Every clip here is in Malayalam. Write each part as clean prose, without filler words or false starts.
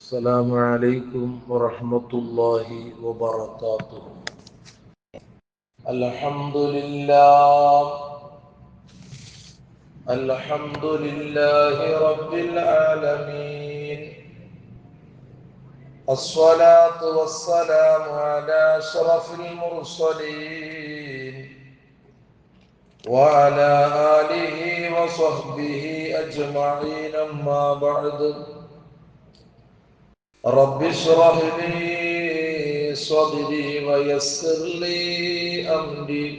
السلام عليكم ورحمة الله وبركاته. الحمد لله الحمد لله رب العالمين، الصلاة والسلام على أشرف المرسلين وعلى آله وصحبه أجمعين، أما بعد. رب اشرح لي صدري ويسر لي أمري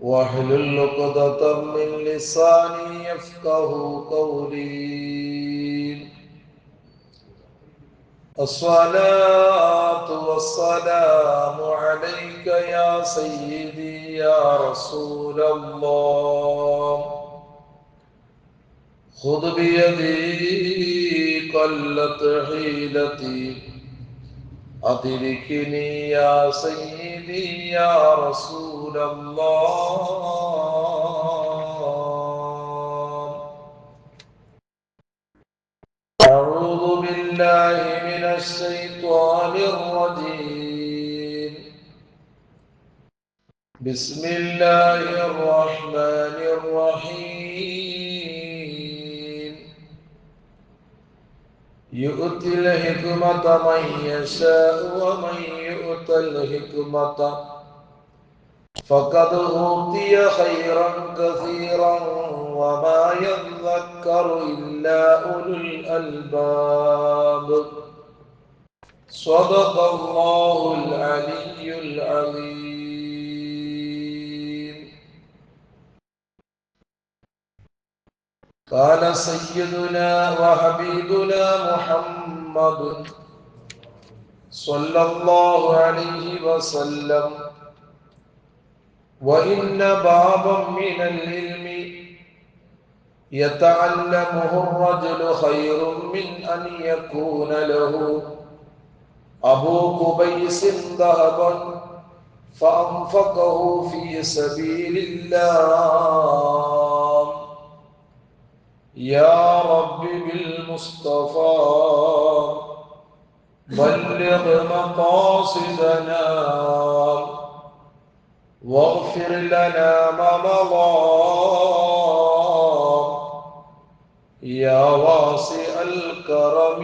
واحلل عقدة من لساني يفقه قولي. الصلاة والسلام عليك يا سيدي يا رسول الله، خذ بيدي قلت حيلتي أدركني يا سيدي يا رسول الله. أعوذ بالله من الشيطان الرجيم، بسم الله الرحمن الرحيم. يؤتي الحكمة من يشاء ومن يؤت الحكمة فقد أوتي خيرا كثيرا وما يذكر إلا أولو الألباب. صدق الله العلي العظيم. قال سيدنا وحبيبنا محمد صلى الله عليه وسلم: وإن بابا من العلم يتعلمه الرجل خير من أن يكون له أبو قبيس ذهبا فأنفقه في سبيل الله. يا رب بالمصطفى بلغ مقاصدنا واغفر لنا ما مضى يا واسع الكرم.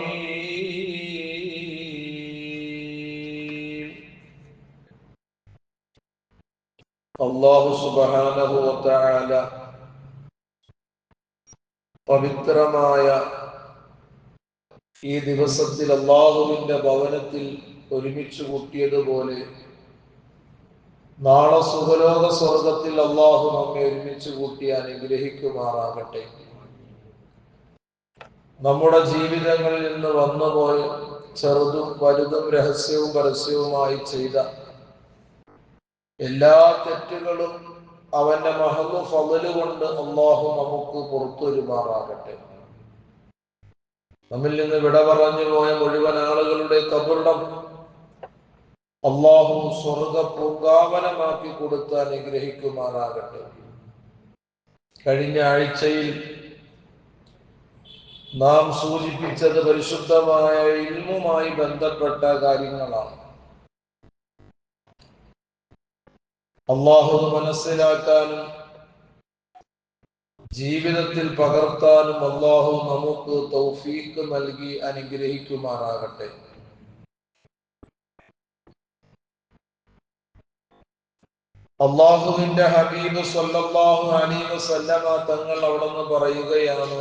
അല്ലാഹു സുബ്ഹാനഹു വ തആല പവിത്രമായ ഈ ദിവസത്തിൽ അല്ലാഹുവിന്റെ ഭവനത്തിൽ ഒരുമിച്ച് കൂട്ടിയതുപോലെ നാളെ സുഖലോക സ്വർഗത്തിൽ അല്ലാഹു നമ്മെ ഒരുമിച്ച് കൂട്ടി അനുഗ്രഹിക്കുമാറാകട്ടെ. നമ്മുടെ ജീവിതങ്ങളിൽ നിന്ന് വന്നുപോയ ചെറുതും വലുതും രഹസ്യവും പരസ്യവുമായി ചെയ്ത എല്ലാ തെറ്റുകളും അവന്റെ മഹദ് ഫളല് കൊണ്ട് അല്ലാഹു നമുക്ക് പുറത്തുവരുമാറാകട്ടെ. നമ്മിൽ നിന്ന് വിട പറഞ്ഞു പോയ മുഴുവൻ ആളുകളുടെ ഖബറിടം അല്ലാഹു സ്വർഗ പൂങ്കാവനമാക്കി കൊടുത്ത് അനുഗ്രഹിക്കുമാറാകട്ടെ. കഴിഞ്ഞ ആഴ്ചയിൽ നാം സൂചിപ്പിച്ചത് പരിശുദ്ധമായ ഇൽമുമായി ബന്ധപ്പെട്ട കാര്യങ്ങളാണ്. അല്ലാഹു മനസ്സിലാക്കാനും ജീവിതത്തിൽ പകർത്താനും അല്ലാഹു നമുക്ക് തൗഫീഖ് നൽകി അനുഗ്രഹിക്കുമാറാകട്ടെ. അല്ലാഹുവിന്റെ ഹബീബ് സ്വല്ലല്ലാഹു അലൈഹി വസല്ലമ തങ്ങൾ അവിടുന്ന് പറയുകയാണ്: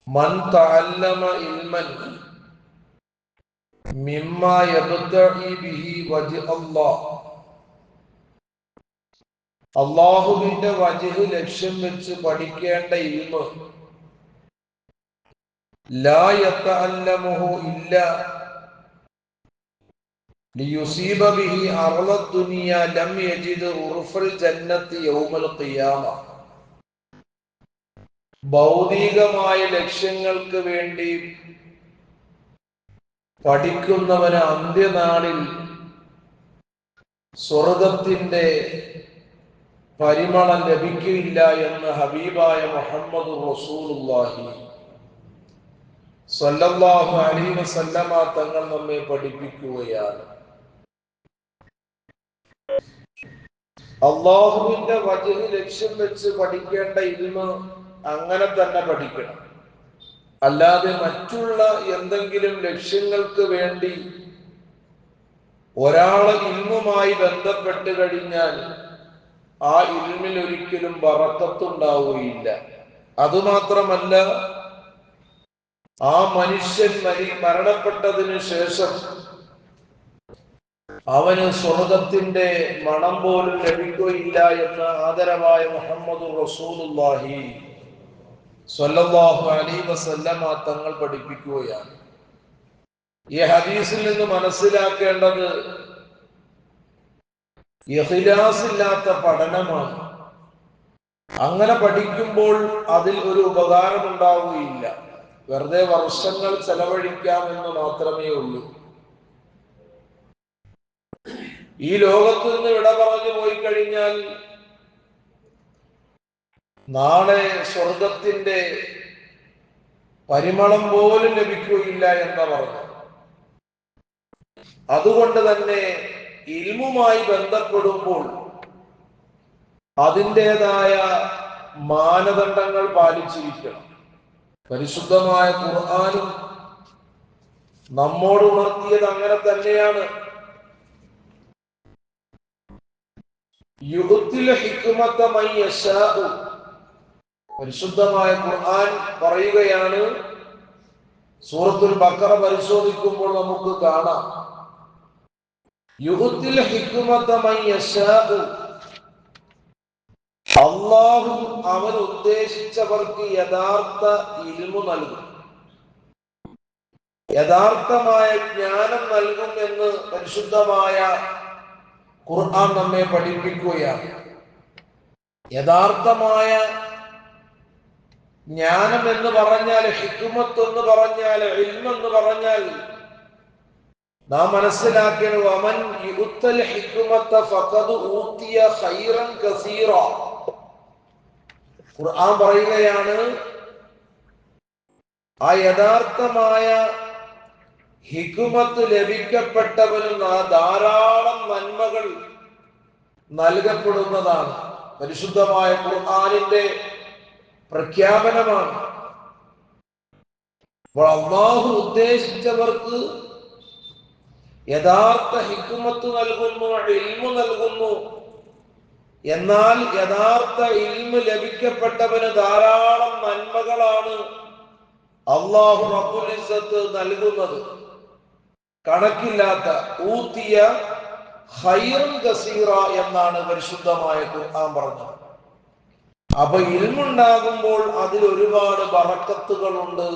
മൻ തഅല്ലമ ഇൽമൻ മിമ്മാ യബ്തഗി ബിഹി വജ്ഹ അല്ലാഹ്, അല്ലാഹുവിന്റെ വജ്ഹ് ലക്ഷ്യം വെച്ച് പഠിക്കേണ്ട ഇൽമ് ലാ യതഅല്ലമുഹു ഇല്ലാ ലിയുസീബ ബിഹി അർള ദുനിയ ലം യജിദ് ഉർഫൽ ജന്നത്തി യൗമൽ ഖിയാമ. ഭൗതികമായ ലക്ഷ്യങ്ങൾക്ക് വേണ്ടി പഠിക്കുന്നവന് അന്ത്യനാളിൽ സ്വർഗത്തിന്റെ പരിമളം ലഭിക്കില്ല എന്ന് ഹബീബായ മുഹമ്മദ് റസൂലുള്ളാഹി സ്വല്ലല്ലാഹു അലൈഹി വസല്ലമ തങ്ങൾ നമ്മെ പഠിപ്പിക്കുകയാണ്, അള്ളാഹുവിന്റെ വജ്ഹ് ലക്ഷ്യം വെച്ച് പഠിക്കേണ്ട ഇൽമ് അങ്ങനെ തന്നെ പഠിക്കണം. അല്ലാതെ മറ്റുള്ള എന്തെങ്കിലും ലക്ഷ്യങ്ങൾക്ക് വേണ്ടി ഒരാള് ഇൽമുമായി ബന്ധപ്പെട്ട് കഴിഞ്ഞാൽ ആ ഇൽമിൽ ഒരിക്കലും ബറക്കത്തുണ്ടാവുകയില്ല. അതുമാത്രമല്ല, ആ മനുഷ്യൻ മരണപ്പെട്ടതിന് ശേഷം അവന് സ്വർഗത്തിന്റെ മണം പോലും ലഭിക്കുകയില്ല എന്ന് ആദരവായ മുഹമ്മദുർ റസൂലുള്ളാഹി സ്വല്ലല്ലാഹു അലൈഹി വസല്ലമ തങ്ങൾ പഠിപ്പിക്കുകയാണ്. ഈ ഹദീസിൽ നിന്ന് മനസ്സിലാക്കേണ്ടത് ഇഖ്ലാസ് ഇല്ലാത്ത പഠനമാണ്. അങ്ങനെ പഠിക്കുമ്പോൾ അതിൽ ഒരു ഉപകാരം ഉണ്ടാവുകയില്ല, വെറുതെ വർഷങ്ങൾ ചെലവഴിക്കാമെന്ന് മാത്രമേ ഉള്ളൂ. ഈ ലോകത്ത് നിന്ന് വിട പറഞ്ഞു പോയി കഴിഞ്ഞാൽ നാളെ സ്വർഗത്തിന്റെ പരിമളം പോലും ലഭിക്കുകയില്ല എന്ന് പറഞ്ഞു. അതുകൊണ്ട് തന്നെ ഇൽമുമായി ബന്ധപ്പെടുമ്പോൾ അതിൻ്റെതായ മാനദണ്ഡങ്ങൾ പാലിച്ചിരിക്കണം. പരിശുദ്ധമായ ഖുർആനും നമ്മോട് ഉണർത്തിയത് അങ്ങനെ തന്നെയാണ്. യുഅ്തിൽ ഹിക്മത മൻ യശാഉ, പരിശുദ്ധമായ ഖുർആൻ പറയുകയാണ്. സൂറത്തുൽ ബഖറ പരിശോധിക്കുമ്പോൾ നമുക്ക് കാണാം, യുഅ്തിൽ ഹിക്മത മൻ യശാഉ, അല്ലാഹു അവൻ ഉദ്ദേശിച്ചവർക്ക് യഥാർത്ഥ ഇൽമു നൽകും, യഥാർത്ഥമായ ജ്ഞാനം നൽകും എന്ന് പരിശുദ്ധമായ ഖുർആൻ നമ്മെ പഠിപ്പിക്കുകയാണ്. യഥാർത്ഥമായ ജ്ഞാനം എന്ന് പറഞ്ഞാൽ, ഹിക്മത്ത് എന്ന് പറഞ്ഞാൽ, ഇൽമ് എന്ന് പറഞ്ഞാൽ നാം മനസ്സിലാക്കേണ്ടത് വമൻ യുഅ്തൽ ഹിക്മത ഫഖദ് ഊതിയ ഖൈറൻ കസീറ. ഖുർആൻ പറയുകയാണ്, ആ യഥാർത്ഥമായ ഹിക്മത്ത് ലഭിക്കപ്പെട്ടവന് ധാരാളം നന്മകൾ നൽകപ്പെടുന്നതാണ്. പരിശുദ്ധമായ ഖുർആനിന്റെ പ്രഖ്യാപനമാണ്. അപ്പോൾ അല്ലാഹു ഉദ്ദേശിച്ചവർക്ക് യഥാർത്ഥ ഹിക്മത്ത് നൽകുന്നു, ഇൽമു നൽകുന്നു. എന്നാൽ യഥാർത്ഥ ഇൽമു ലഭിക്കപ്പെട്ടവന് ധാരാളം നന്മകളാണ് അല്ലാഹു റബ്ബുൽ ഇസ്സത്ത് നൽകുന്നത്, കണക്കില്ലാത്ത. ഊതിയ ഖൈറൻ കസീറ എന്നാണ് പരിശുദ്ധമായ ഖുർആൻ പറഞ്ഞത്. അപ്പൊ ഇൽമുണ്ടാകുമ്പോൾ അതിൽ ഒരുപാട് ബറക്കത്തുകളുണ്ട്,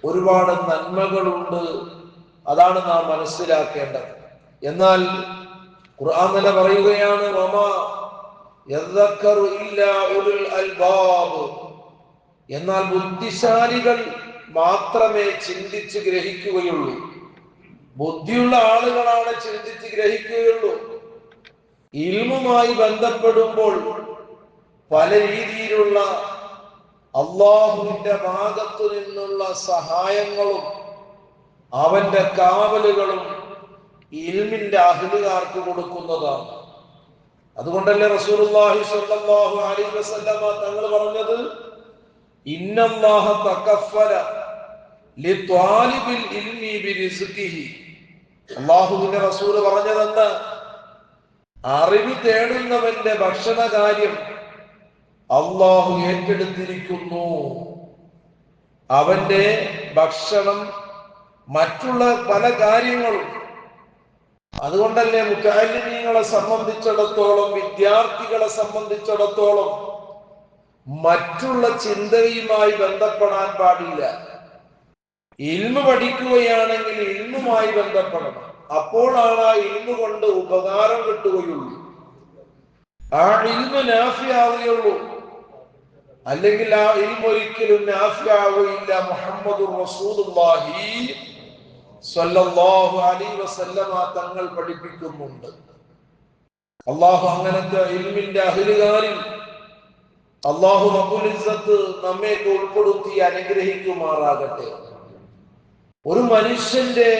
ഒരുപാട് നന്മകളുണ്ട്. അതാണ് നാം മനസ്സിലാക്കേണ്ടത്. എന്നാൽ ഖുർആൻ തന്നെ പറയുകയാണ്, വമാ യദ്ദക്കറു ഇല്ലാ ഉലുൽ അൽബാബ്, എന്നാൽ ബുദ്ധിശാലികൾ മാത്രമേ ചിന്തിച്ച് ഗ്രഹിക്കുകയുള്ളൂ. ബുദ്ധിയുള്ള ആളുകളാണ് ചിന്തിച്ച് ഗ്രഹിക്കുകയുള്ളൂ. ഇൽമുമായി ബന്ധപ്പെടുമ്പോൾ പല രീതിയിലുള്ള അള്ളാഹുവിന്റെ ഭാഗത്തു നിന്നുള്ള സഹായങ്ങളും അവന്റെ കാവലുകളും ഇൽമിന്റെ അഹ്ലുകാർക്ക് കൊടുക്കുന്നതാണ്. അതുകൊണ്ടല്ലേ റസൂലുള്ളാഹി സ്വല്ലല്ലാഹു അലൈഹി വസല്ലമ തങ്ങൾ പറഞ്ഞത്, ഇന്നല്ലാഹ തകഫല ലിത്വാലിബിൽ ഇൽമി ബിറിസ്ഖിഹി. അല്ലാഹുവിന്റെ റസൂൽ പറഞ്ഞതെന്താ? അറിവ് തേടുന്നവന്റെ ഭക്ഷണ കാര്യം അല്ലാഹു ഏറ്റെടുത്തിരിക്കുന്നു. അവന്റെ ഭക്ഷണം, മറ്റുള്ള പല കാര്യങ്ങളും. അതുകൊണ്ടല്ലേ മുതഅല്ലിമീങ്ങളെ സംബന്ധിച്ചിടത്തോളം, വിദ്യാർത്ഥികളെ സംബന്ധിച്ചിടത്തോളം മറ്റുള്ള ചിന്തയുമായി ബന്ധപ്പെടാൻ പാടില്ല. ഇൽമു പഠിക്കുകയാണെങ്കിൽ ഇൽമുമായി ബന്ധപ്പെടണം. അപ്പോഴാണ് ആ ഇൽമു കൊണ്ട് ഉപകാരം കിട്ടുകയുള്ളൂ, ആ ഇൽമു നാഫിയാവുകയുള്ളൂ. അല്ലെങ്കിൽ ആ ഇൽമു ഒരിക്കലും നാഫിയാവുകയില്ല. മുഹമ്മദുർ റസൂലുള്ളാഹി സ്വല്ലല്ലാഹു അലൈഹി വസല്ലമ തങ്ങൾ പഠിപ്പിക്കുന്നുണ്ട്. അല്ലാഹു അങ്ങനത്തെ ഇൽമിന്റെ അഹ്ലുകാരിൽ അല്ലാഹു റബ്ബുൽ ഇസ്സത്ത് നമ്മെ ഉൾപ്പെടുത്തി അനുഗ്രഹിക്കുമാറാകട്ടെ. ഒരു മനുഷ്യന്റെ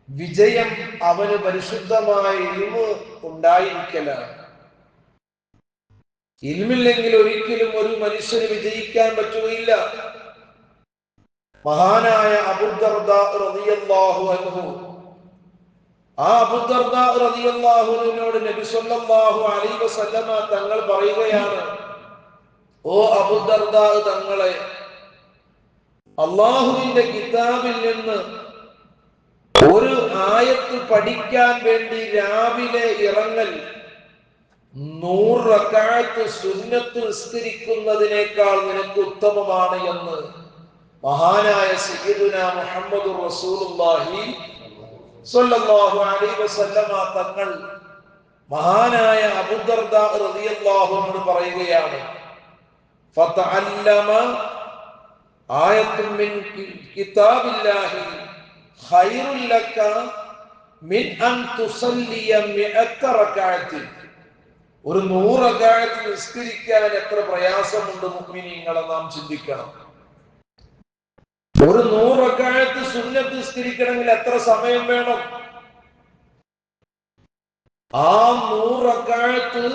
വിജയം അവന് പരിശുദ്ധമായ ഇൽമ് ഉണ്ടായിരിക്കലാണ്. ഇൽമില്ലെങ്കിൽ ഒരിക്കലും ഒരു മനുഷ്യന് വിജയിക്കാൻ പറ്റുകയില്ല. മഹാനായ അബൂദർദാ റളിയല്ലാഹു അൻഹു, ആ അബൂദർദാ റളിയല്ലാഹു അൻഹുവിനോട് നബി സല്ലല്ലാഹു അലൈഹി വസല്ലമ തങ്ങൾ പറയുകയാണ്, ഓ അബൂദർദാ തങ്ങളെ, അല്ലാഹുവിന്റെ കിതാബിൽ നിന്ന് ഒരു ആയത്ത് പഠിക്കാൻ വേണ്ടി രാവിലെ ഇറങ്ങൽ 100 റക്അത്ത് സുന്നത്ത് നിസ്കരിക്കുന്നതിനേക്കാൾ നിനക്ക് ഉത്തമമാണ് എന്ന് മഹാനായ സയ്യിദുനാ മുഹമ്മദുർ റസൂലുള്ളാഹി സ്വല്ലല്ലാഹു അലൈഹി വസല്ലമ തങ്ങൾ മഹാനായ അബൂദർദാ റളിയല്ലാഹു അൻഹു പറയുകയാണ്, ഫതഅല്ലമ ആയത്തുൻ മിൻ കിതാബില്ലാഹി ഖൈറുൽ ലക മിൻ അൻ തുസല്ലിയ 100 റക്അത്ത്. ഒരു 100 റക്അത്ത് നിസ്കരിക്കാൻ എത്ര പ്രയാസമുണ്ട് മുഅ്മിനീങ്ങളെ നാം ചിന്തിക്കണം. ഒരു 100 റക്അത്ത് സുന്നത്ത് നിസ്കരിക്കണമെങ്കിൽ എത്ര സമയം വേണം? ആ 100 റക്അത്ത്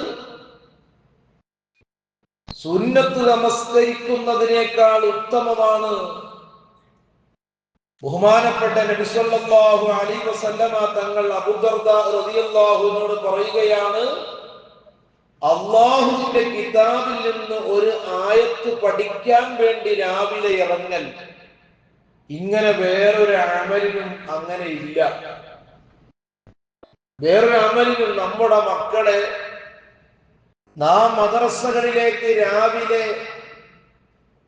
സുന്നത്ത് നമസ്കരിക്കുന്നതിനേക്കാൾ ഉത്തമമാണ്. ബഹുമാനപ്പെട്ട നബി സല്ലല്ലാഹു അലൈഹി വസല്ലമ തങ്ങൾ അബൂദർദാ റളിയല്ലാഹു അൻഹുവോട് പറയുകയാണ്, അല്ലാഹുവിന്റെ കിതാബിൽ നിന്ന് ഒരു ആയത്ത് പഠിക്കാൻ വേണ്ടി രാവിലെ ഇറങ്ങൽ, ഇങ്ങനെ വേറൊരു അമലിനും അങ്ങനെ ഇല്ല. വേറൊരു അമലിനും നമ്മുടെ മക്കളെ നാം മദ്രസകളിലേക്ക് രാവിലെ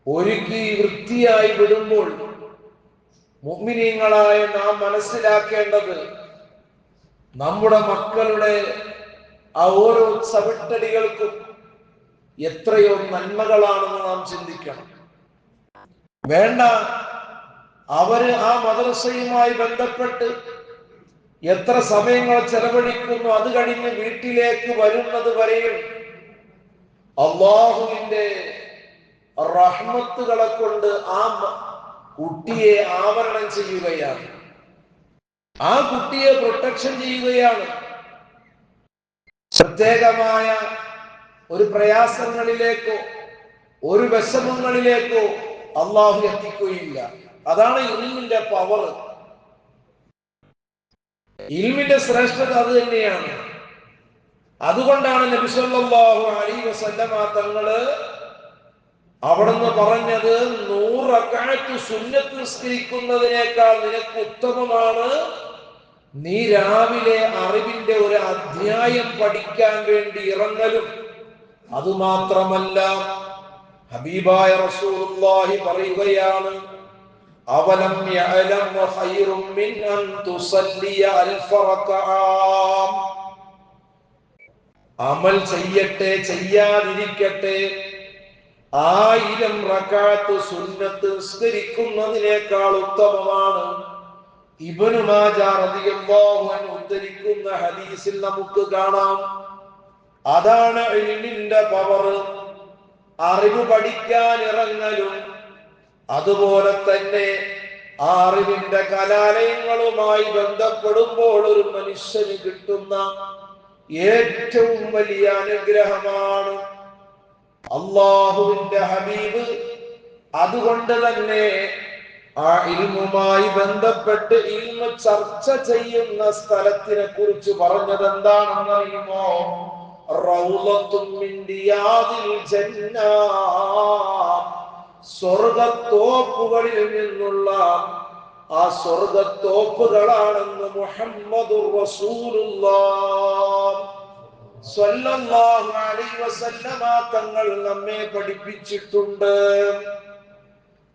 ഒരുക്കി വൃത്തിയായി വിടുമ്പോൾ മുഅ്മിനീങ്ങളായ നാം മനസ്സിലാക്കേണ്ടത്, നമ്മുടെ മക്കളുടെ ആ ഓരോ ചവിട്ടടികൾക്കും എത്രയോ നന്മകളാണെന്ന് നാം ചിന്തിക്കണം. വേണ്ട, അവര് ആ മദ്രസയുമായി ബന്ധപ്പെട്ട് എത്ര സമയങ്ങൾ ചെലവഴിക്കുന്നു, അത് കഴിഞ്ഞ് വീട്ടിലേക്ക് വരുന്നത് വരെയും അല്ലാഹുവിന്റെ റഹ്മത്തുകളെ കൊണ്ട് ആ കുട്ടിയെ ആവരണം ചെയ്യുകയാണ്, ആ കുട്ടിയെ പ്രൊട്ടക്ഷൻ ചെയ്യുകയാണ്. പ്രത്യേകമായ ഒരു പ്രയാസങ്ങളിലേക്കോ ഒരു വിഷമങ്ങളിലേക്കോ അല്ലാഹു എത്തിക്കുകയില്ല. അതാണ് ഇൽമിന്റെ പവർ, ഇൽമിന്റെ ശ്രേഷ്ഠത അത് തന്നെയാണ്. അതുകൊണ്ടാണ് നബി സല്ലല്ലാഹു അലൈഹി വസല്ലമ തങ്ങള് അവിടുന്ന് പറഞ്ഞത്, 100 റക്അത്ത് സുന്നത്ത് നിസ്കരിക്കുന്നതിനേക്കാൾ നിനക്ക് ഉത്തമമാണ് നീ രാവിലെ അറിവിന്റെ ഒരു അധ്യായം പഠിക്കാൻ വേണ്ടി ഇറങ്ങലും. അതുമാത്രമല്ല, ഹബീബായ റസൂലുള്ളാഹി പറയുകയാണ്, അവലം യഅലം ഖൈറും മിൻ അൻ തുസല്ലിയ അൽഫ റക്അം. അമൽ ചെയ്യട്ടെ ചെയ്യാതിരിക്കട്ടെ, 1000 റക്അത്ത് സുന്നത്ത് നിസ്കരിക്കുന്നതിനേക്കാൾ ഉത്തമമാണ്. ഇബ്നു മാജാ റളിയല്ലാഹു അൻഹു ഉദ്ധരിക്കുന്ന ഹദീസിൽ നമുക്ക് കാണാം. അതാണ് ഇൽമിന്റെ പവർ. അറിവ് പഠിക്കാൻ ഇറങ്ങലും അതുപോലെ തന്നെ ആ അറിവിന്റെ കലാലയങ്ങളുമായി ബന്ധപ്പെടുമ്പോൾ ഒരു മനുഷ്യന് കിട്ടുന്ന ഏറ്റവും വലിയ അനുഗ്രഹമാണ്. അല്ലാഹുവിന്റെ ഹബീബ് അതുകൊണ്ട് തന്നെ ആ ഇൽമുമായി ബന്ധപ്പെട്ട് ഇൽമു ചർച്ച ചെയ്യുന്ന സ്ഥലത്തിനെ കുറിച്ച് പറഞ്ഞത് എന്താണെന്ന് അറിയുമോ? റൗളത്തും മിൻ റിയാദിൽ ജന്ന, സ്വർഗ്ഗത്തോപ്പുകളിൽ നിന്നുള്ള ആ സ്വർഗ്ഗത്തോപ്പുകളാണെന്ന് മുഹമ്മദുർ റസൂലുള്ളാഹ് സ്വല്ലല്ലാഹു അലൈഹി വസല്ലമ തങ്ങൾ നമ്മെ പഠിപ്പിച്ചിട്ടുണ്ട്.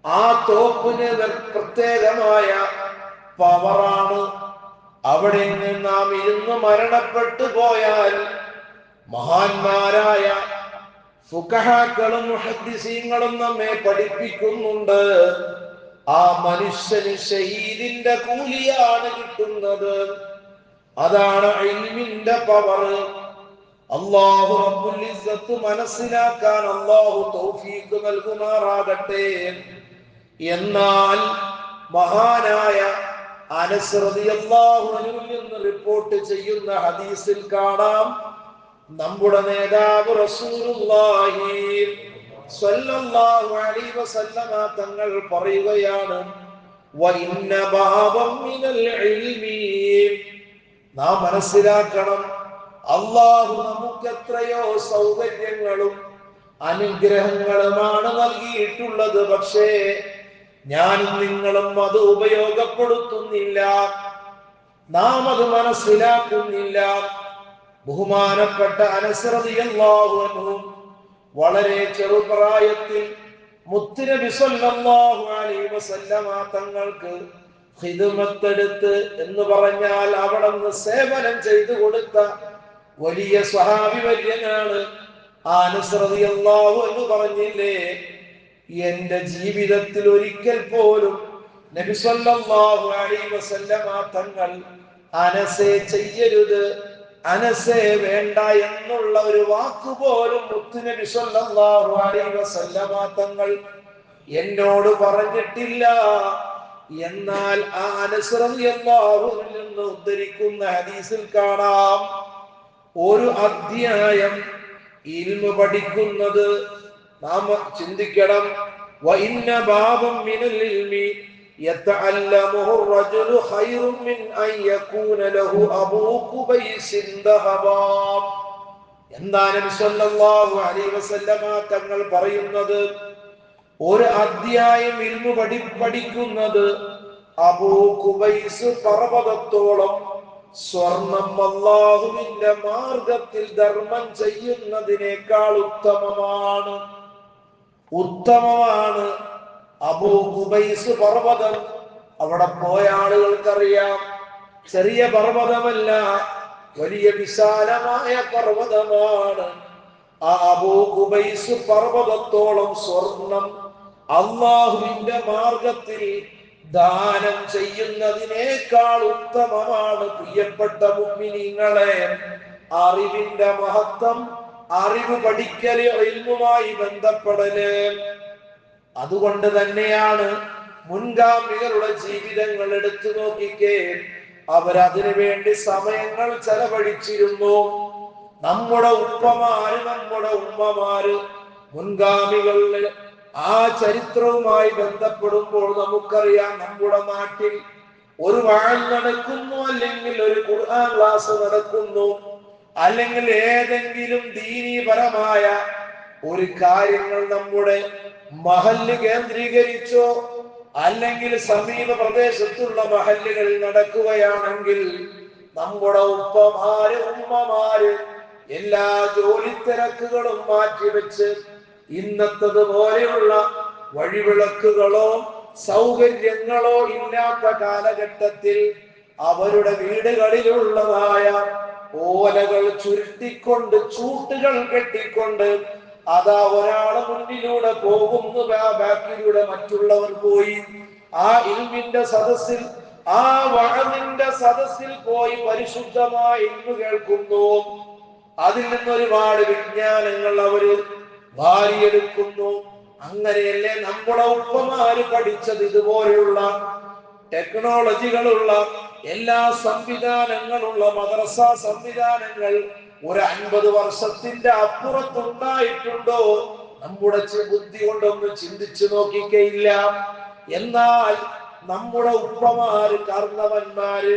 ആ തോപ്പിന് പ്രത്യേകമായ പവറാണ്. അവിടെ നിന്ന് നാം ഇരുന്ന് മരണപ്പെട്ടു പോയാൽ മഹാന്മാരായ ഫുഖഹാക്കളും മുഹദ്ദിസീങ്ങളും നമ്മെ പഠിപ്പിക്കുന്നുണ്ട്, ആ മനുഷ്യന് ഷഹീദിന്റെ കൂലിയാണ് കിട്ടുന്നത്. അതാണ് ഇൽമിന്റെ പവർ. അല്ലാഹു റബ്ബുൽ ഇസ്സത്ത് മനസ്സിലാക്കാൻ അല്ലാഹു തൗഫീഖ് നൽകുമാറാകട്ടെ. എന്നാൽ മഹാനായ അനസ് റളിയല്ലാഹു അൻഹുവിൽ നിന്ന് റിപ്പോർട്ട് ചെയ്യുന്ന ഹദീസിൽ കാണാം, നമ്മുടെ നേതാവ് റസൂലുള്ളാഹി സ്വല്ലല്ലാഹു അലൈഹി വസല്ലമ തങ്ങൾ പറയുകയാണ്, വഇന്ന ബാബം മിനൽ ഇൽമി, നാം മനസ്സിലാക്കണം, അല്ലാഹു നമുക്ക് എത്രയോ സൗകര്യങ്ങളും അനുഗ്രഹങ്ങളുമാണ് നൽകിയിട്ടുള്ളത്. പക്ഷേ ഞാനും നിങ്ങളും അത് ഉപയോഗപ്പെടുത്തുന്നില്ല, നാം അത് മനസ്സിലാക്കുന്നില്ല. ബഹുമാനപ്പെട്ട അനസ് റളിയല്ലാഹു അൻഹു വളരെ ചെറുപ്രായത്തിൽ മുത്തുനബി സ്വല്ലല്ലാഹു അലൈഹി വസല്ലമ തങ്ങൾക്ക് ഖിദ്മത്തെടുത്ത് എന്ന് പറഞ്ഞാൽ അവിടെ നിന്ന് സേവനം ചെയ്തു കൊടുത്ത വലിയ സ്വഹാബി വര്യനാണ്. അനസ് റളിയല്ലാഹു അൻഹു പറഞ്ഞില്ലേ, എന്റെ ജീവിതത്തിൽ ഒരിക്കൽ പോലും നബി സ്വല്ലല്ലാഹു അലൈഹി വസല്ലമ തങ്ങൾ അനസേ ചെയ്യരുത്, അനസേ വേണ്ട എന്നുള്ള ഒരു വാക്കുപോലും മുത്തുനബി സ്വല്ലല്ലാഹു അലൈഹി വസല്ലമ തങ്ങൾ എന്നോട് പറഞ്ഞിട്ടില്ല. എന്നാൽ ആ അനസ് റളിയല്ലാഹു അൻഹു നിന്ന് ഉദ്ധരിക്കുന്ന ഹദീസിൽ കാണാം, ഒരു അധ്യായം ഇൽമു പഠിക്കുന്നത് നാം ചിന്തിക്കണം. വഇന്ന ബാബം മിനൽ ഇൽമി യതഅല്ലമുഹു الرجل خير من أن يكون له أبو قبيس ذهبا. എന്താണ് നബി സല്ലല്ലാഹു അലൈഹി വസല്ലമ തങ്ങൾ പറയുന്നത്? ഒരു അധ്യായം ഇൽമു പഠിക്കുന്നത് അബൂ ഖുബൈസ് പർവതത്തോളം സ്വർണം അല്ലാഹുവിന്റെ മാർഗത്തിൽ ധർമ്മം ചെയ്യുന്നതിനേക്കാൾ ഉത്തമമാണ് അബൂ ഖുബൈസ് പർവതം. അവിടെ പോയ ആളുകൾക്കറിയാം, ചെറിയ പർവതമല്ല, വലിയ വിശാലമായ പർവതമാണ്. ആ അബൂ ഖുബൈസ് പർവതത്തോളം സ്വർണം അല്ലാഹുവിന്റെ മാർഗത്തിൽ ദാനം ചെയ്യുന്നതിനേക്കാൾ ഉത്തമമാണ്. പ്രിയപ്പെട്ട മുഅ്മിനീങ്ങളെ, അറിവിന്റെ മഹത്വം, അറിവ് പഠിക്കല്, ഇൽമുമായി ബന്ധപ്പെടല്. അതുകൊണ്ട് തന്നെയാണ് മുൻഗാമികളുടെ ജീവിതങ്ങൾ എടുത്തു നോക്കിക്കേ, അവരതിനു വേണ്ടി സമയങ്ങൾ ചെലവഴിച്ചിരുന്നു. നമ്മുടെ ഉപ്പമാര്, നമ്മുടെ ഉമ്മമാര്, മുൻഗാമികളില് ആ ചരിത്രവുമായി ബന്ധപ്പെടുമ്പോൾ നമുക്കറിയാം, നമ്മുടെ നാട്ടിൽ ഒരു വഅദ് നടക്കുന്നു, അല്ലെങ്കിൽ ഒരു ഖുർആൻ ക്ലാസ് നടക്കുന്നു, അല്ലെങ്കിൽ ഏതെങ്കിലും ദീനീപരമായ ഒരു കാര്യങ്ങൾ നമ്മുടെ മഹല്ല് കേന്ദ്രീകരിച്ചോ അല്ലെങ്കിൽ സമീപ പ്രദേശത്തുള്ള മഹല്ലുകളിൽ നടക്കുകയാണെങ്കിൽ നമ്മുടെ ഉപ്പമാര്, ഉമ്മമാര് എല്ലാ ജോലി തിരക്കുകളും മാറ്റിവെച്ച് ഇന്നത്തതുപോലെയുള്ള വഴിവിളക്കുകളോ സൗകര്യങ്ങളോ ഇല്ലാത്ത കാലഘട്ടത്തിൽ അവരുടെ വീടുകളിലുള്ളതായ ഓലകൾ ചുരുട്ടിക്കൊണ്ട്, ചൂട്ടുകൾ കെട്ടിക്കൊണ്ട്, അതാ ഒരാള് മുന്നിലൂടെ പോകുന്നു, ബാക്കിലൂടെ മറ്റുള്ളവർ പോയി ആ ഇൽമിന്റെ സദസ്സിൽ, ആ വഅദിന്റെ സദസ്സിൽ പോയി പരിശുദ്ധമായ ഇൽമു കേൾക്കുന്നു. അതിൽ നിന്ന് ഒരുപാട് വിജ്ഞാനങ്ങൾ അവര് വാരിയെടുക്കുന്നു. അങ്ങനെയല്ലേ നമ്മുടെ ഉപ്പമാര് പഠിച്ചത്? ഇതുപോലെയുള്ള ടെക്നോളജികളുള്ള എല്ലാ സംവിധാനങ്ങളുള്ള മദ്രസ സംവിധാനങ്ങൾ ഒരു 50 വർഷത്തിന്റെ അപ്പുറത്തുണ്ടായിട്ടുണ്ടോ? നമ്മുടെ ബുദ്ധി കൊണ്ടൊന്നും ചിന്തിച്ചു നോക്കിക്കയില്ല. എന്നാൽ നമ്മുടെ ഉപ്പമാര്, കാരണവന്മാര്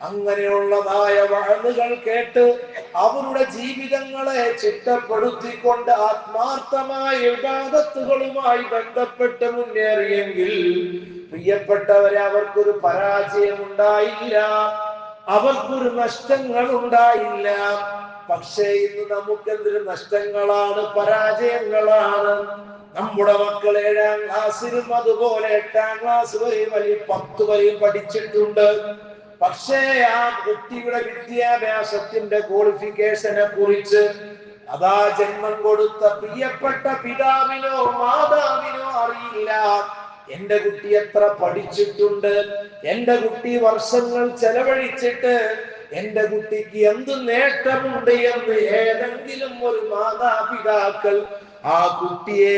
അങ്ങനെയുള്ളതായ വഅദുകൾ കേട്ട് അവരുടെ ജീവിതങ്ങളെ ചിട്ടപ്പെടുത്തിക്കൊണ്ട് ആത്മാർത്ഥമായ ഇബാദത്തുകളുമായി ബന്ധപ്പെട്ട് മുന്നേറിയെങ്കിൽ പ്രിയപ്പെട്ടവരെ, അവർക്കൊരു പരാജയം ഉണ്ടായില്ല, അവർക്കൊരു നഷ്ടങ്ങൾ ഉണ്ടായില്ല. പക്ഷേ ഇന്ന് നമുക്ക് എന്തൊരു നഷ്ടങ്ങളാണ്, പരാജയങ്ങളാണ്. നമ്മുടെ മക്കൾ 7ാം ക്ലാസ്സിലും അതുപോലെ 8ാം ക്ലാസ് വരെയും അല്ലെങ്കിൽ 10 വരെയും പഠിച്ചിട്ടുണ്ട്. പക്ഷേ ആ കുട്ടിയുടെ വിദ്യാഭ്യാസത്തിന്റെ ക്വാളിഫിക്കേഷനെ കുറിച്ച് അതാ ജന്മം കൊടുത്ത പ്രിയപ്പെട്ട പിതാവിനോ മാതാവിനോ അറിയില്ല. എന്റെ കുട്ടി എത്ര പഠിച്ചിട്ടുണ്ട്, എന്റെ കുട്ടി വർഷങ്ങൾ ചെലവഴിച്ചിട്ട് എന്റെ കുട്ടിക്ക് എന്ത് നേട്ടമുണ്ട് എന്ന് ഏതെങ്കിലും ഒരു മാതാപിതാക്കൾ ആ കുട്ടിയെ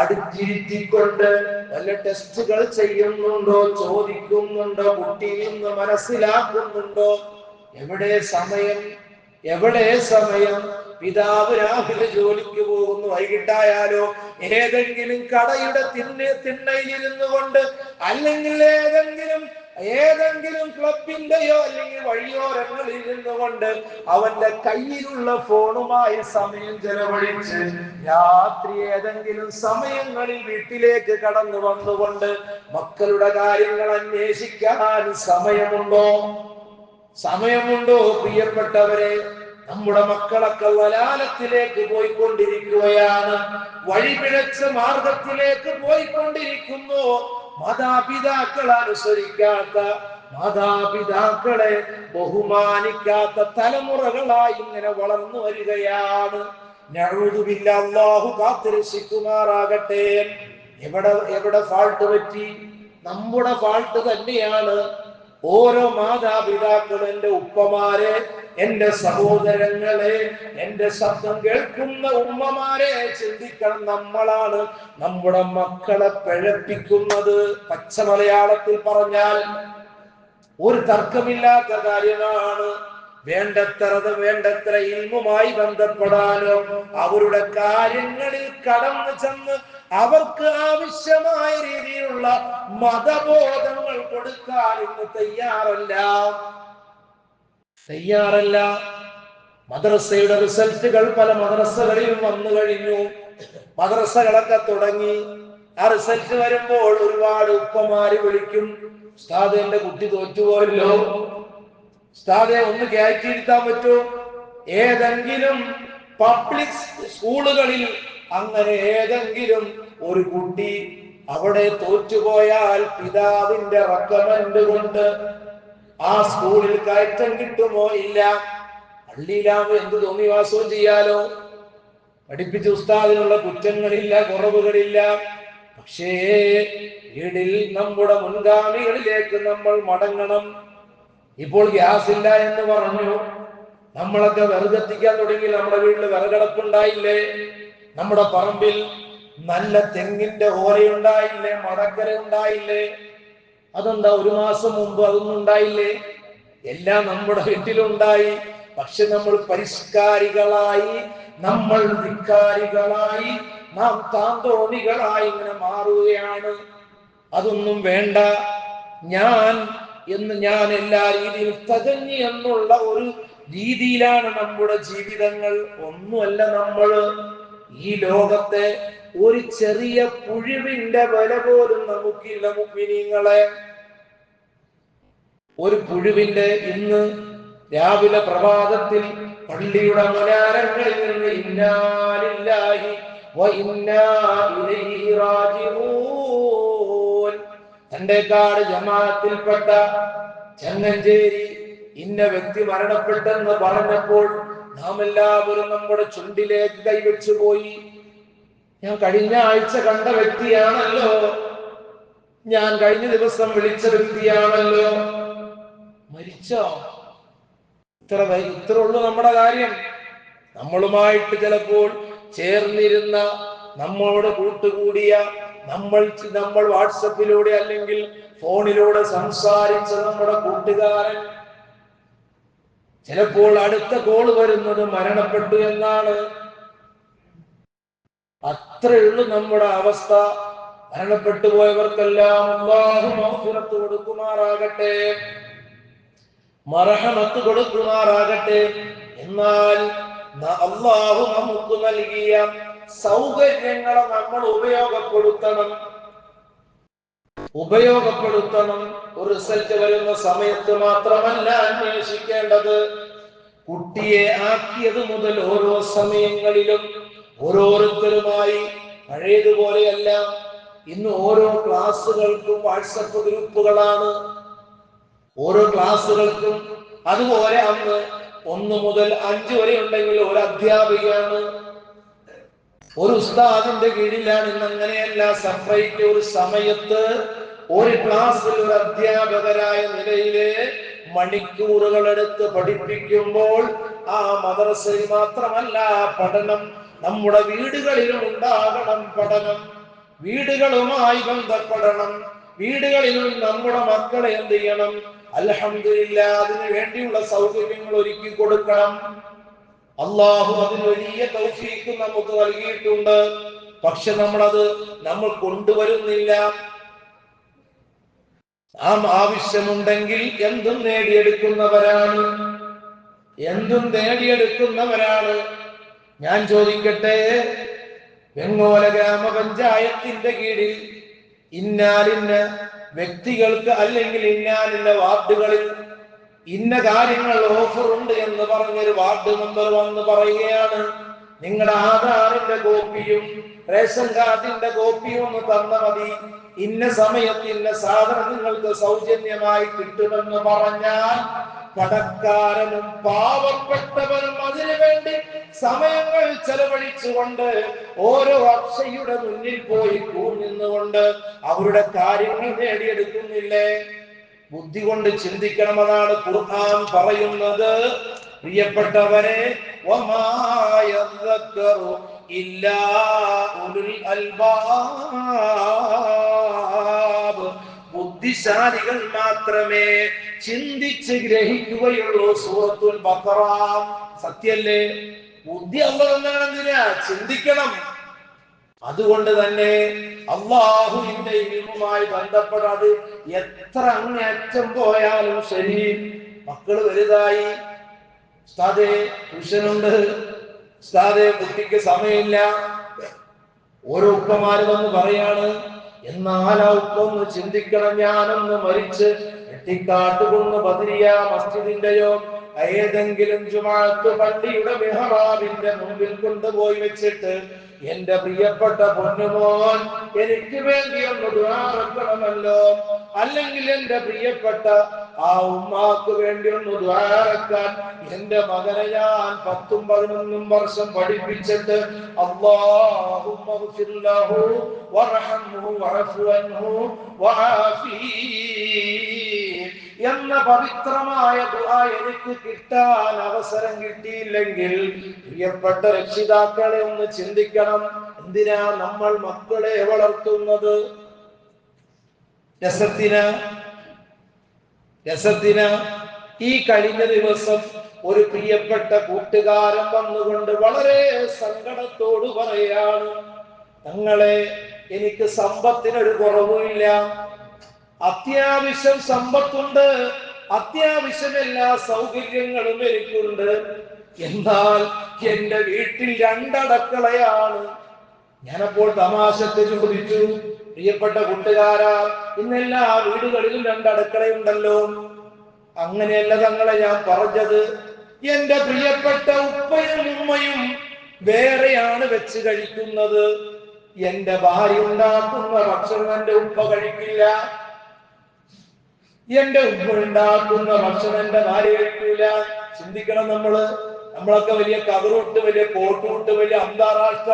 അടുത്തിരുത്തിക്കൊണ്ട് വല്ല ടെസ്റ്റുകൾ ചെയ്യുന്നുണ്ടോ, ചോദിക്കുന്നുണ്ടോ, കുട്ടിയിൽ നിന്ന് മനസ്സിലാക്കുന്നുണ്ടോ? എവിടെ സമയം, എവിടെ സമയം? പിതാവ് രാവിലെ ജോലിക്ക് പോകുന്നു, വൈകിട്ടായാലോ ഏതെങ്കിലും കടയുടെ തിണ്ണയിലിരുന്നു കൊണ്ട്, അല്ലെങ്കിൽ ഏതെങ്കിലും ക്ലബിന്റെയോ അല്ലെങ്കിൽ വഴിയോരങ്ങളിൽ ഇരുന്നുകൊണ്ട് അവന്റെ കയ്യിലുള്ള ഫോണുമായി സമയം ചെലവഴിച്ച് രാത്രി ഏതെങ്കിലും സമയങ്ങളിൽ വീട്ടിലേക്ക് കടന്നു വന്നുകൊണ്ട് മക്കളുടെ കാര്യങ്ങൾ അന്വേഷിക്കാൻ സമയമുണ്ടോ? സമയമുണ്ടോ പ്രിയപ്പെട്ടവരെ? നമ്മുടെ മക്കളൊക്കെ വലാലത്തിലേക്ക് പോയിക്കൊണ്ടിരിക്കുകയാണ്, വഴിപിഴച്ച മാർഗത്തിലേക്ക് പോയിക്കൊണ്ടിരിക്കുന്നു. മാതാപിതാക്കൾ അനുസരിക്കാത്ത, മാതാപിതാക്കളെ ബഹുമാനിക്കാത്ത തലമുറകളായി ഇങ്ങനെ വളർന്നു വരികയാണ്. നഊദുബില്ല, അല്ലാഹു കാത്തുരക്ഷിക്കുമാറാകട്ടെ. എവിടെ ഫാൾട്ട് പറ്റി? നമ്മുടെ ഫാൾട്ട് തന്നെയാണ്. ഓരോ മാതാപിതാക്കളും, എന്റെ ഉപ്പമാരെ, എന്റെ സഹോദരങ്ങളെ, എന്റെ ശബ്ദം കേൾക്കുന്ന ഉമ്മമാരെ ചിന്തിക്കണം. നമ്മളാണ് നമ്മുടെ മക്കളെ പിഴപ്പിക്കുന്നത്. പച്ച മലയാളത്തിൽ പറഞ്ഞാൽ ഒരു തർക്കമില്ലാത്ത കാര്യമാണ്. വേണ്ടത്ര ഇൽമുമായി ബന്ധപ്പെടാനോ അവരുടെ കാര്യങ്ങളിൽ കടന്നു ചെന്ന് അവർക്ക് ആവശ്യമായ രീതിയിലുള്ള മതബോധങ്ങൾ കൊടുക്കാൻ ഇന്ന് തയ്യാറല്ല. മദ്രസയുടെ റിസൾട്ടുകൾ പല മദ്രസകളിലും വന്നു കഴിഞ്ഞു. മദ്രസകളൊക്കെ തുടങ്ങി. ആ റിസൾട്ട് വരുമ്പോൾ ഒരുപാട് ഉപ്പമാര് വിളിക്കും, ഉസ്താദ് എന്റെ കുട്ടി തോറ്റുപോയല്ലോ, ഉസ്താദെ ഒന്ന് കയറ്റിയിരുത്താൻ പറ്റുമോ? ഏതെങ്കിലും പബ്ലിക് സ്കൂളുകളിൽ അങ്ങനെ ഏതെങ്കിലും ഒരു കുട്ടി അവിടെ തോറ്റുപോയാൽ പിതാവിന്റെ റെക്കമെൻഡ് കൊണ്ട് ആ സ്കൂളിൽ കയറ്റം കിട്ടുമോ? ഇല്ല. പള്ളിയിലാവുമ്പോ എന്ത് തോന്നിവാസവും ചെയ്യാലോ. പഠിപ്പിച്ച ഉസ്താദിനുള്ള കുറ്റങ്ങളില്ല, കുറവുകളില്ല. പക്ഷേ വീട്ടിൽ നമ്മുടെ മുൻഗാമികളിലേക്ക് നമ്മൾ മടങ്ങണം. ഇപ്പോൾ ഗ്യാസ് ഇല്ല എന്ന് പറഞ്ഞു, നമ്മളൊക്കെ വിറകെത്തിക്കാൻ തുടങ്ങി. നമ്മുടെ വീട്ടിൽ വിറകടപ്പുണ്ടായില്ലേ? നമ്മുടെ പറമ്പിൽ നല്ല തെങ്ങിന്റെ ഓലയുണ്ടായില്ലേ? മടക്കര ഉണ്ടായില്ലേ? അതെന്താ ഒരു മാസം മുമ്പ് അതൊന്നും ഉണ്ടായില്ലേ? എല്ലാം നമ്മുടെ വീട്ടിലുണ്ടായി. പക്ഷെ നമ്മൾ പരിഷ്കാരികളായി, നമ്മൾ ധിക്കാരികളായി, നാം താന്തോണികളായി ഇങ്ങനെ മാറുകയാണ്. അതൊന്നും വേണ്ട, ഞാൻ എല്ലാ രീതിയിലും തികഞ്ഞു എന്നുള്ള ഒരു രീതിയിലാണ് നമ്മുടെ ജീവിതങ്ങൾ. ഒന്നുമല്ല, നമ്മൾ ഈ ലോകത്തെ ഒരു ചെറിയ പുഴുവിന്റെ വില പോലും നമുക്കില്ല. മുഅ്മിനീങ്ങളെ, ഒരു പുഴുവിന്റെ ഇന്ന് രാവിലെ പ്രഭാതത്തിൽ പള്ളിയുടെ മുനാരങ്ങളിൽ നിന്ന് ഇന്നാ ലില്ലാഹി വ ഇന്നാ ഇലൈഹി റാജിഊൻ, തണ്ടേക്കാട് ജമാഅത്തിൽപ്പെട്ട ചങ്ങഞ്ചേരി ഇന്ന വ്യക്തി മരണപ്പെട്ടെന്ന് പറഞ്ഞപ്പോൾ നാം എല്ലാവരും നമ്മുടെ ചുണ്ടിലേക്ക് കൈവച്ചു പോയി. ഞാൻ കഴിഞ്ഞ ആഴ്ച കണ്ട വ്യക്തിയാണല്ലോ, ഞാൻ കഴിഞ്ഞ ദിവസം വിളിച്ച വ്യക്തിയാണല്ലോ. മരിച്ചോ? ഇത്ര ഉള്ളു നമ്മുടെ കാര്യം. നമ്മളുമായിട്ട് ചിലപ്പോൾ ചേർന്നിരുന്ന, നമ്മളോട് കൂട്ടുകൂടിയ, നമ്മൾ വാട്സപ്പിലൂടെ അല്ലെങ്കിൽ ഫോണിലൂടെ സംസാരിച്ച നമ്മുടെ കൂട്ടുകാരൻ, ചിലപ്പോൾ അടുത്ത കോൾ വരുന്നത് മരണപ്പെട്ടു എന്നാണ്. അത്രയുള്ളൂ നമ്മുടെ അവസ്ഥ. മരണപ്പെട്ടു പോയവർക്കെല്ലാം അല്ലാഹു മഗ്ഫിറത്ത് കൊടുക്കുമാറാകട്ടെ, മർഹമത്ത് കൊടുക്കുമാറാകട്ടെ. എന്നാൽ അല്ലാഹു നമുക്ക് നൽകിയ സൗകര്യങ്ങളെ നമ്മൾ ഉപയോഗപ്പെടുത്തണം. ഒരു റിസൾട്ട് വരുന്ന സമയത്ത് മാത്രമല്ല അന്വേഷിക്കേണ്ടത്, കുട്ടിയെ ആക്കിയത് മുതൽ ഓരോ സമയങ്ങളിലും ഓരോരുത്തരുമായി. പഴയതുപോലെയല്ല, ഇന്ന് ഓരോ ക്ലാസ്സുകൾക്കും വാട്സപ്പ് ഗ്രൂപ്പുകളാണ്. ഓരോ ക്ലാസ്സുകൾക്കും അതുപോലെ അന്ന് 1 മുതൽ 5 വരെ ഉണ്ടെങ്കിൽ ഒരു അധ്യാപികയാണ്, ഒരു ഉസ്താദിന്റെ കീഴിലാണ്. ഇന്ന് അങ്ങനെയല്ല, സെപ്പറേറ്റ് ഒരു സമയത്ത് ഒരു ക്ലാസ്സിൽ ഒരു അധ്യാപകരായ നിലയിലെ മണിക്കൂറുകൾ എടുത്ത് പഠിപ്പിക്കുമ്പോൾ ആ മദ്രസയിൽ മാത്രമല്ല പഠനം നമ്മുടെ വീടുകളിലും ഉണ്ടാകണം പഠനം. വീടുകളുമായി ബന്ധപ്പെടണം. വീടുകളിലും നമ്മുടെ മക്കളെ എന്ത് ചെയ്യണം? അൽഹംദുലില്ലാഹ് അതിനു വേണ്ടിയുള്ള സൗകര്യങ്ങൾ ഒരുക്കി കൊടുക്കണം. അള്ളാഹു അതിന് വലിയ തൗഫീഖ് നമുക്ക് നൽകിയിട്ടുണ്ട്. പക്ഷെ നമ്മൾ കൊണ്ടുവരുന്നില്ല. ആവശ്യമുണ്ടെങ്കിൽ എന്തും നേടിയെടുക്കുന്നവരാണ്. ഞാൻ ചോദിക്കട്ടെ, വെങ്ങോല ഗ്രാമപഞ്ചായത്തിന്റെ കീഴിൽ ഇന്നാലിന്ന വ്യക്തികൾക്ക് അല്ലെങ്കിൽ ഇന്നാലിന്ന വാർഡുകളിൽ ഇന്ന കാര്യങ്ങൾ ഓഫർ ഉണ്ട് എന്ന് പറഞ്ഞൊരു വാർഡ് മെമ്പർ വന്ന് പറയുകയാണ്, നിങ്ങളുടെ ആധാറിന്റെ കോപ്പിയും റേഷൻ കാർഡിന്റെ കോപ്പിയും ഒന്ന് തന്നാൽ മതി, ഇന്ന സമയത്ത് ഇന്ന സാധനം നിങ്ങൾക്ക് സൗജന്യമായി കിട്ടുമെന്ന് പറഞ്ഞാൽ കടക്കാരനും പാവപ്പെട്ടവരും അതിനു വേണ്ടി സമയങ്ങൾ ചെലവഴിച്ചുകൊണ്ട് ഓരോ അക്ഷയുടെ മുന്നിൽ പോയി നിന്നുകൊണ്ട് അവരുടെ കാര്യങ്ങൾ നേടിയെടുക്കുന്നില്ലേ? ബുദ്ധി കൊണ്ട് ചിന്തിക്കണം. അതാണ് ഖുർആൻ പറയുന്നത്, പ്രിയപ്പെട്ടവരെ, വമാ യദ്ദക്കറു ഇല്ലാ ഉലുൽ അൽബാബ്, ബുദ്ധിശാലികൾ മാത്രമേ ചിന്തിച്ച് ഗ്രഹിക്കുകയുള്ളൂ. സൂറത്തുൽ ബഖറ. സത്യല്ലേ? ബുദ്ധി അല്ലാഹ് എന്തിനാ? ചിന്തിക്കണം. അതുകൊണ്ട് തന്നെ അള്ളാഹുവിന്റെ ഇൽമുമായി ബന്ധപ്പെടാതെ എത്ര അങ്ങേയറ്റം പോയാലും ശരി, മക്കള് വലുതായി, ഉസ്താദേ ട്യൂഷനുണ്ട്, ഉസ്താദേ കുട്ടിക്ക് സമയമില്ല, ഓരോ ഉപ്പമാര് വന്ന് പറയാണ്. എന്നാൽ ആ ഉപ്പ ഒന്ന് ചിന്തിക്കണം, ഞാനൊന്ന് മരിച്ച് എട്ടിക്കാട്ടുകുന്ന് ബദരിയ മസ്ജിദിന്റെയോ ഏതെങ്കിലും ജുമാഅത്ത് പള്ളിയുടെ മിഹ്റാബിന്റെ മുമ്പിൽ കൊണ്ടുപോയി വെച്ചിട്ട്, എന്റെ പ്രിയപ്പെട്ട പൊന്നുമോൻ എനിക്ക് വേണ്ടി ഒന്ന് ദുആ വെക്കണമല്ലോ, അല്ലെങ്കിൽ എന്റെ പ്രിയപ്പെട്ട ആ ഉമ്മാക്ക് വേണ്ടി ഒന്ന് ദുആ വെക്കാൻ എന്റെ മകനെ ഞാൻ 10-11 വർഷം പഠിപ്പിച്ചിട്ട് അല്ലാഹുമ്മ ഗ്ഫിർ ലഹു വർഹംഹു വഅഫു അൻഹു വആഫീ എന്ന പവിത്രമായ ദുആ എനിക്ക് കിട്ടാൻ അവസരം കിട്ടിയില്ലെങ്കിൽ, പ്രിയപ്പെട്ട രക്ഷിതാക്കളെ ഒന്ന് ചിന്തിക്കണം. എന്തിനാ നമ്മൾ മക്കളെ വളർത്തുന്നത്? രസത്തിന. ഈ കഴിഞ്ഞ ദിവസം ഒരു പ്രിയപ്പെട്ട കൂട്ടുകാരൻ വന്നുകൊണ്ട് വളരെ സങ്കടത്തോട് പറയാണ്, തങ്ങളെ, എനിക്ക് സമ്പത്തിനൊരു കുറവുമില്ല, അത്യാവശ്യം സമ്പത്തുണ്ട്, അത്യാവശ്യം എല്ലാ സൗകര്യങ്ങളും എനിക്കുണ്ട്, എന്നാൽ എന്റെ വീട്ടിൽ 2 അടുക്കളയാണ്. ഞാനപ്പോൾ തമാശക്ക് ചോദിച്ചു, പ്രിയപ്പെട്ട കൂട്ടുകാരാ, ഇന്നെല്ലാ വീടുകളിലും 2 അടുക്കളയുണ്ടല്ലോ. അങ്ങനെയല്ല തങ്ങളെ ഞാൻ പറഞ്ഞത്, എന്റെ പ്രിയപ്പെട്ട ഉപ്പയും ഉമ്മയും വേറെയാണ് വെച്ച് കഴിക്കുന്നത്. എന്റെ ഭാര്യ ഉണ്ടാക്കുന്ന ഭക്ഷണം എന്റെ ഉപ്പ കഴിക്കില്ല, എന്റെ ഉപ്പ ഉണ്ടാക്കുന്ന ഭക്ഷണം എന്റെ ഭാര്യ കഴിക്കൂല. ചിന്തിക്കണം. നമ്മളൊക്കെ വലിയ കവറിട്ട്, വലിയ കോട്ടുവിട്ട്, വലിയ അന്താരാഷ്ട്ര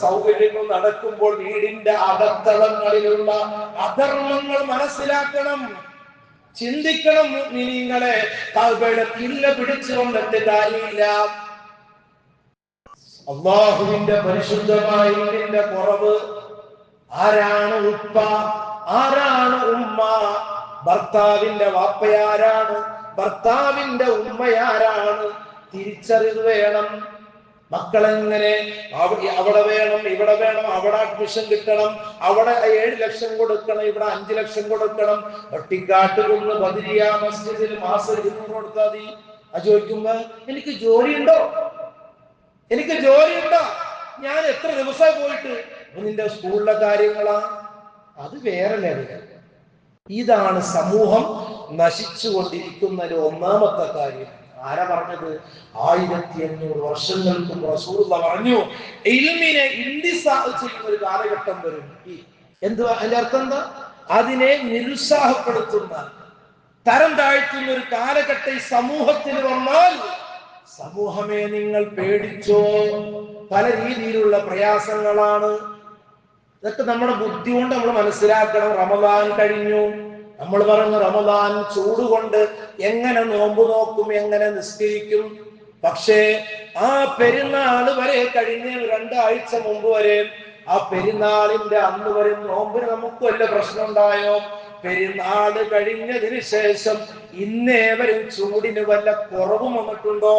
സൗകര്യങ്ങൾ നടക്കുമ്പോൾ വീടിന്റെ അകത്തളങ്ങളിലുള്ള അധർമ്മങ്ങൾ മനസ്സിലാക്കണം, ചിന്തിക്കണം. മുഅ്മിനീങ്ങളെ, കഅബയുടെ കില്ല പിടിച്ചുകൊണ്ടിട്ട് കാര്യമില്ല. അല്ലാഹുവിന്റെ പരിശുദ്ധമായ ഇതിന്റെ കുറവ്. ആരാണ് ഉപ്പ? ആരാണ് ഉമ്മ? ഭർത്താവിന്റെ വാപ്പയാരാണ്? ഭർത്താവിന്റെ ഉമ്മയാരാണ്? തിരിച്ചറിവ് വേണം. മക്കളെങ്ങനെ അവിടെ വേണം, ഇവിടെ വേണം, അവിടെ അഡ്മിഷൻ കിട്ടണം, അവിടെ 7 ലക്ഷം കൊടുക്കണം, ഇവിടെ 5 ലക്ഷം കൊടുക്കണം, ഒട്ടിക്കാട്ടുകുന്ന് ബദരിയ മസ്ജിദിൽ മാസം 200 കൊടുത്താൽ മതി. അത് ചോദിക്കുമ്പോ എനിക്ക് ജോലിയുണ്ടോ, ഞാൻ എത്ര ദിവസമായി പോയിട്ട്? നിന്റെ സ്കൂളിലെ കാര്യങ്ങളാ, അത് വേറെ ലെവല്. ഇതാണ് സമൂഹം നശിച്ചുകൊണ്ടിരിക്കുന്ന ഒന്നാമത്തെ കാര്യം. ആരാ പറഞ്ഞത്? 1500 വർഷങ്ങൾക്ക് റസൂലുള്ളാഹി പറഞ്ഞു, ഇൽമിനെ ഇന്തിസാഹ് ചെയ്യുന്ന ഒരു കാലഘട്ടം വരും. എന്തുവാ അതിന്റെ അർത്ഥം? എന്താ? അതിനെ നിരുത്സാഹപ്പെടുത്തുന്ന, തരം താഴ്ത്തുന്ന ഒരു കാലഘട്ടം ഈ സമൂഹത്തിന് വന്നാൽ, സമൂഹമേ നിങ്ങൾ പേടിച്ചോ. പല രീതിയിലുള്ള പ്രയാസങ്ങളാണ്. ഇതൊക്കെ നമ്മുടെ ബുദ്ധി കൊണ്ട് നമ്മൾ മനസ്സിലാക്കണം. റമദാൻ കഴിഞ്ഞു, നമ്മൾ പറഞ്ഞു റമദാൻ ചൂട് കൊണ്ട് എങ്ങനെ നോമ്പ് നോക്കും, എങ്ങനെ നിസ്കരിക്കും? പക്ഷേ ആ പെരുന്നാൾ വരെ കഴിഞ്ഞ 2 ആഴ്ച മുമ്പ് വരെ, ആ പെരുന്നാളിന്റെ അന്ന് വരെ നോമ്പിന് നമുക്ക് വല്ല പ്രശ്നം ഉണ്ടായോ? പെരുന്നാള് കഴിഞ്ഞതിന് ശേഷം ഇന്നേ വരെ ചൂടിന് വല്ല കുറവും വന്നിട്ടുണ്ടോ?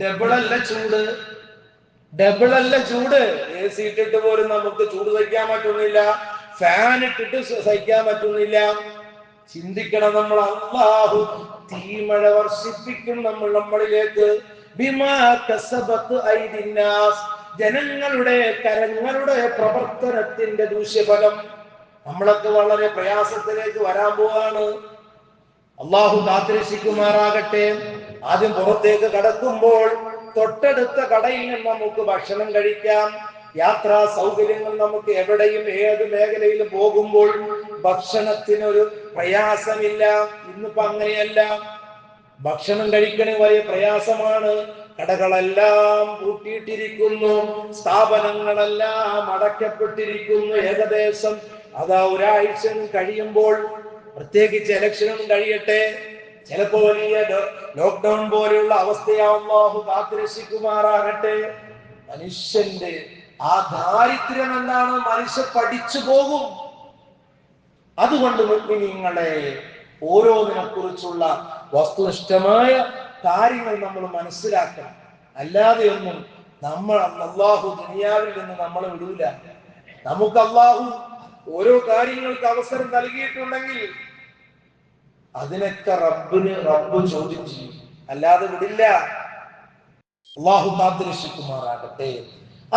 ഡബിളല്ല ചൂട്, ഡബിളല്ല ചൂട്. എ സി ഇട്ടിട്ട് പോലും നമുക്ക് ചൂട് സഹിക്കാൻ പറ്റുന്നില്ല, ഫാൻ ഇട്ടിട്ട് സഹിക്കാൻ പറ്റുന്നില്ല. ചിന്തിക്കണം നമ്മൾ. അല്ലാഹു തീമഴ വർഷിപ്പിക്കും നമ്മളിലേക്ക്. ബിമാ കസബത് ഐദിന്നാസ്, ജനങ്ങളുടെ കരങ്ങളുടെ പ്രവർത്തനത്തിന്റെ ദൂഷ്യഫലം. നമ്മളൊക്കെ വളരെ പ്രയാസത്തിലേക്ക് വരാൻ പോവാണ്. അള്ളാഹു കാത്തിരക്ഷിക്കുമാറാകട്ടെ. ആദ്യം പുറത്തേക്ക് കടക്കുമ്പോൾ തൊട്ടടുത്ത കടയിൽ നിന്ന് നമുക്ക് ഭക്ഷണം കഴിക്കാം. യാത്രാ സൗകര്യങ്ങൾ നമുക്ക് എവിടെയും ഏത് മേഖലയിലും പോകുമ്പോൾ ഭക്ഷണത്തിനൊരു പ്രയാസമില്ല. ഇന്നിപ്പോ അങ്ങനെയല്ല. ഭക്ഷണം കഴിക്കണേ വലിയ പ്രയാസമാണ്. കടകളെല്ലാം പൂട്ടിയിട്ടിരിക്കുന്നു, സ്ഥാപനങ്ങളെല്ലാം അടയ്ക്കപ്പെട്ടിരിക്കുന്നു. ഏകദേശം അതാ ഒരാഴ്ച കഴിയുമ്പോൾ, പ്രത്യേകിച്ച് ഇലക്ഷനും കഴിയട്ടെ, ചിലപ്പോ വലിയ ലോക്ക്ഡൌൺ പോലെയുള്ള അവസ്ഥയാവുന്നു. കാത്തുരക്ഷിക്കുമാറാകട്ടെ. മനുഷ്യന്റെ ആ ദാരിദ്ര്യം എന്താണ്? മനുഷ്യൻ പഠിച്ചു പോകും. അതുകൊണ്ട് മുഅ്മിനീങ്ങളെ, ഓരോന്നിനെ കുറിച്ചുള്ള വസ്തുനിഷ്ഠമായ കാര്യങ്ങൾ നമ്മൾ മനസ്സിലാക്കണം. അല്ലാതെയൊന്നും നമ്മൾ അല്ലാഹു ദുനിയാവിൽ നിന്ന് നമ്മളെ വിടൂല. നമുക്ക് അല്ലാഹു ഓരോ കാര്യങ്ങൾക്ക് അവസരം നൽകിയിട്ടുണ്ടെങ്കിൽ അതിനൊക്കെ റബ്ബ് ചോദ്യം ചെയ്യും, അല്ലാതെ വിടില്ല. അല്ലാഹു കാത്തുരക്ഷിക്കുമാറാകട്ടെ.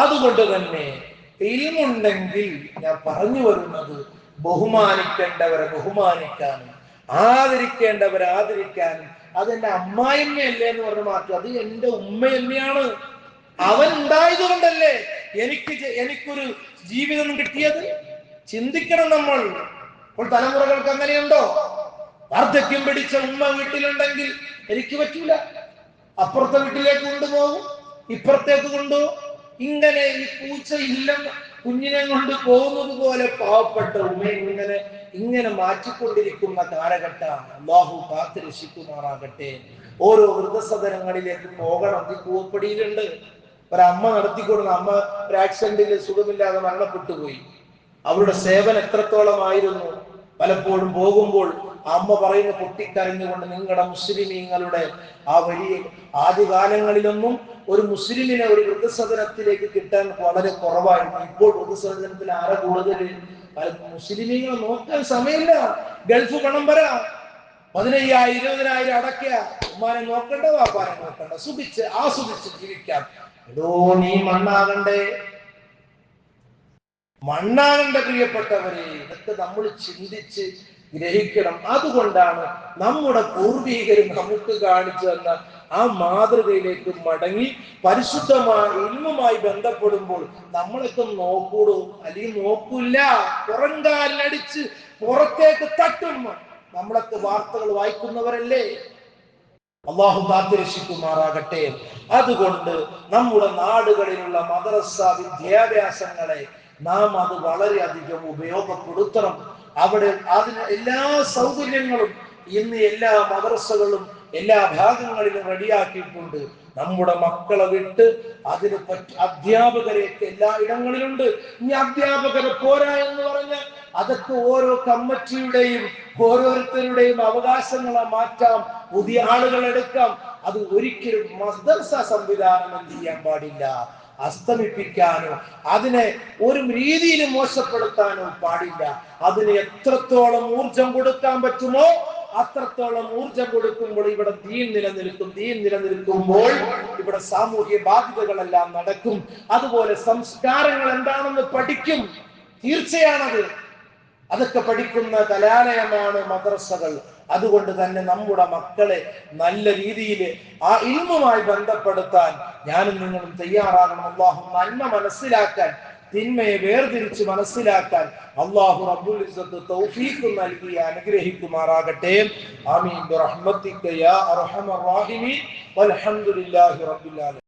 അതുകൊണ്ട് തന്നെ ഇൽമുണ്ടെങ്കിൽ ഞാൻ പറഞ്ഞു വരുന്നത് ബഹുമാനിക്കേണ്ടവരെ ബഹുമാനിക്കാനും ആദരിക്കേണ്ടവരെ ആദരിക്കാനും. അതെന്റെ അമ്മായിമ്മയല്ലേ എന്ന് പറഞ്ഞ് മാറ്റും. അത് എന്റെ ഉമ്മ തന്നെയാണ്. അവൻ ഉണ്ടായത് കൊണ്ടല്ലേ എനിക്കൊരു ജീവിതം കിട്ടിയത്. ചിന്തിക്കണം നമ്മൾ. ഇപ്പോൾ തലമുറകൾക്ക് അങ്ങനെയുണ്ടോ? വാർദ്ധക്യം പിടിച്ച ഉമ്മ വീട്ടിലുണ്ടെങ്കിൽ എനിക്ക് പറ്റൂല, അപ്പുറത്തെ വീട്ടിലേക്ക് കൊണ്ടുപോകും, ഇപ്പുറത്തേക്ക് കൊണ്ടുപോകും. ഇങ്ങനെ ഈ പൂച്ച ഇല്ലം കുഞ്ഞിനെ കൊണ്ട് പോകുന്നത് പോലെ പാവപ്പെട്ട ഉമ്മ ഇങ്ങനെ മാറ്റിക്കൊണ്ടിരിക്കുന്ന കാലഘട്ടമാണ്. അല്ലാഹു കാത്തുരക്ഷിക്കുമാറാകട്ടെ. ഓരോ വൃദ്ധസദനങ്ങളിലേക്ക് പോകണം. ഈ കൂവപ്പടിയിലുണ്ട് ഒരമ്മ നടത്തിക്കൊടുന്ന അമ്മ ഒരു ആക്സിഡന്റിൽ സുഖമില്ലാതെ മരണപ്പെട്ടു പോയി. അവരുടെ സേവനം എത്രത്തോളമായിരുന്നു. പലപ്പോഴും പോകുമ്പോൾ അമ്മ പറയുന്ന പൊട്ടിക്കരഞ്ഞുകൊണ്ട്, നിങ്ങളുടെ മുസ്ലിമീങ്ങളുടെ ആ വലിയ ആദ്യകാലങ്ങളിലൊന്നും ഒരു മുസ്ലിമിനെ ഒരു വൃദ്ധസദനത്തിലേക്ക് കിട്ടാൻ വളരെ കുറവായിരുന്നു. ഇപ്പോൾ വൃദ്ധസദനത്തിൽ ആരെ കൂടുതൽ? മുസ്ലിമീങ്ങളെ നോക്കാൻ സമയമില്ല. ഗൾഫ് പണം വരാ 15,000 20,000 അടയ്ക്ക. ഉമ്മാനെ നോക്കണ്ട, വാപ്പാനെ നോക്കണ്ട, സുഖിച്ച് ആസ്വദിച്ച് ജീവിക്കാം. എടോ, നീ മണ്ണാകണ്ടേ? പ്രിയപ്പെട്ടവരെ. ഇതൊക്കെ നമ്മൾ ചിന്തിച്ച് ഗ്രഹിക്കണം. അതുകൊണ്ടാണ് നമ്മുടെ പൂർവികരും നമുക്ക് കാണിച്ചു തന്ന ആ മാതൃകയിലേക്ക് മടങ്ങി പരിശുദ്ധമായ ഇൽമുമായി ബന്ധപ്പെടുമ്പോൾ നമ്മളൊക്കെ നോക്കൂടൂ, അല്ലെങ്കിൽ നോക്കൂല. പുറംകാലിനടിച്ച് പുറത്തേക്ക് തട്ടും. നമ്മളൊക്കെ വാർത്തകൾ വായിക്കുന്നവരല്ലേ. അല്ലാഹു കാത്തുരക്ഷിക്കുമാറാകട്ടെ. അതുകൊണ്ട് നമ്മുടെ നാടുകളിലുള്ള മദ്രസ വിദ്യാഭ്യാസങ്ങളെ നാം അത് വളരെയധികം ഉപയോഗപ്പെടുത്തണം. അവിടെ അതിന് എല്ലാ സൗകര്യങ്ങളും ഇന്ന് എല്ലാ മദ്രസകളും എല്ലാ ഭാഗങ്ങളിലും റെഡിയാക്കിയിട്ടുണ്ട്. നമ്മുടെ മക്കളെ വിട്ട് അതിന് അധ്യാപകരെയൊക്കെ എല്ലാ ഇടങ്ങളിലുണ്ട്. ഇനി അധ്യാപകരെ പോരാ എന്ന് പറഞ്ഞാൽ അതൊക്കെ ഓരോ കമ്മിറ്റിയുടെയും ഓരോരുത്തരുടെയും അവകാശങ്ങളെ മാറ്റാം, പുതിയ ആളുകൾ എടുക്കാം. അത് ഒരിക്കലും മദ്രസ സംവിധാനം എന്ത് ചെയ്യാൻ പാടില്ല, അസ്തമിപ്പിക്കാനോ അതിനെ ഒരു രീതിയിലും മോശപ്പെടുത്താനോ പാടില്ല. അതിന് എത്രത്തോളം ഊർജം കൊടുക്കാൻ പറ്റുമോ അത്രത്തോളം ഊർജം കൊടുക്കുമ്പോൾ ഇവിടെ ദീൻ നിലനിൽക്കും. ദീൻ നിലനിൽക്കുമ്പോൾ ഇവിടെ സാമൂഹ്യ ബാധ്യതകളെല്ലാം നടക്കും. അതുപോലെ സംസ്കാരങ്ങൾ എന്താണെന്ന് പഠിക്കും. തീർച്ചയാണത്. അതൊക്കെ പഠിക്കുന്ന കലാലയമാണ് മദ്രസകൾ. അതുകൊണ്ട് തന്നെ നമ്മുടെ മക്കളെ നല്ല രീതിയിൽ ആ ഇൽമുമായി ബന്ധപ്പെടുത്താൻ ഞാനും നിങ്ങളും തയ്യാറാകണം. അല്ലാഹു നന്മ മനസ്സിലാക്കാൻ, തിന്മയെ വേർതിരിച്ച് മനസ്സിലാക്കാൻ അല്ലാഹു റബ്ബുൽ ഇസ്സത്ത് തൗഫീഖ് നൽകി അനുഗ്രഹിക്കുമാറാകട്ടെ. ആമീൻ ബിറഹ്മതിക യാ അർഹമർ റഹീമീൻ വൽഹംദുലില്ലാഹി റബ്ബിൽ ആലമീൻ.